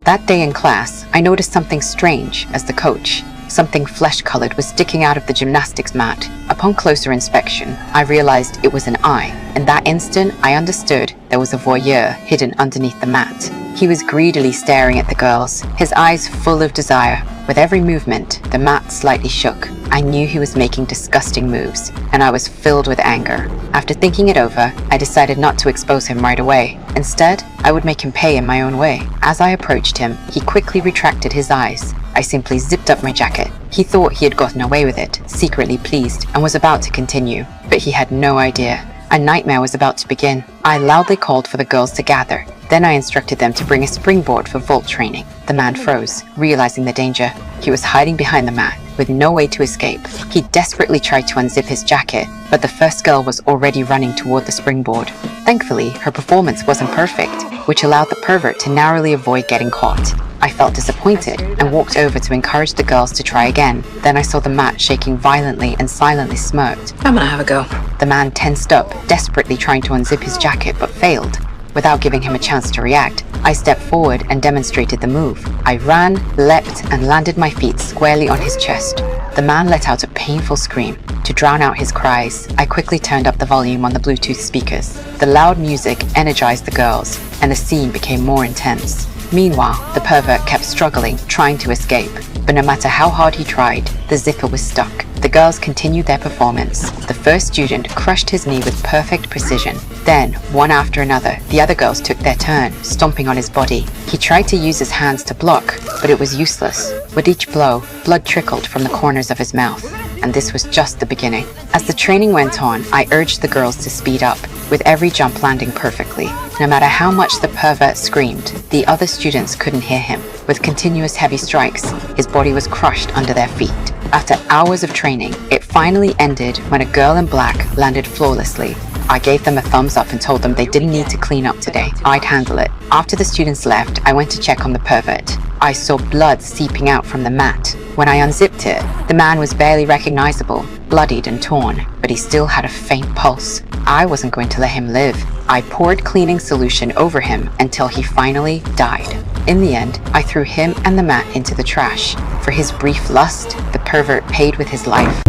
That day in class, I noticed something strange as the coach. Something flesh-colored was sticking out of the gymnastics mat. Upon closer inspection, I realized it was an eye. In that instant, I understood there was a voyeur hidden underneath the mat. He was greedily staring at the girls, his eyes full of desire. With every movement, the mat slightly shook. I knew he was making disgusting moves, and I was filled with anger. After thinking it over, I decided not to expose him right away. Instead, I would make him pay in my own way. As I approached him, he quickly retracted his eyes. I simply zipped up my jacket. He thought he had gotten away with it, secretly pleased, and was about to continue. But he had no idea. A nightmare was about to begin. I loudly called for the girls to gather. Then I instructed them to bring a springboard for vault training. The man froze, realizing the danger. He was hiding behind the mat, with no way to escape. He desperately tried to unzip his jacket, but the first girl was already running toward the springboard. Thankfully, her performance wasn't perfect, which allowed the pervert to narrowly avoid getting caught. I felt disappointed and walked over to encourage the girls to try again. Then I saw the mat shaking violently and silently smirked. I'm gonna have a go. The man tensed up, desperately trying to unzip his jacket, but failed. Without giving him a chance to react, I stepped forward and demonstrated the move. I ran, leapt, and landed my feet squarely on his chest. The man let out a painful scream. To drown out his cries, I quickly turned up the volume on the Bluetooth speakers. The loud music energized the girls, and the scene became more intense. Meanwhile, the pervert kept struggling, trying to escape. But no matter how hard he tried, the zipper was stuck. The girls continued their performance. The first student crushed his knee with perfect precision. Then, one after another, the other girls took their turn, stomping on his body. He tried to use his hands to block, but it was useless. With each blow, blood trickled from the corners of his mouth. And this was just the beginning. As the training went on, I urged the girls to speed up, with every jump landing perfectly. No matter how much the pervert screamed, the other students couldn't hear him. With continuous heavy strikes, his body was crushed under their feet. After hours of training, it finally ended when a girl in black landed flawlessly. I gave them a thumbs up and told them they didn't need to clean up today. I'd handle it. After the students left, I went to check on the pervert. I saw blood seeping out from the mat. When I unzipped it, the man was barely recognizable, bloodied and torn, but he still had a faint pulse. I wasn't going to let him live. I poured cleaning solution over him until he finally died. In the end, I threw him and the mat into the trash. For his brief lust, the pervert paid with his life.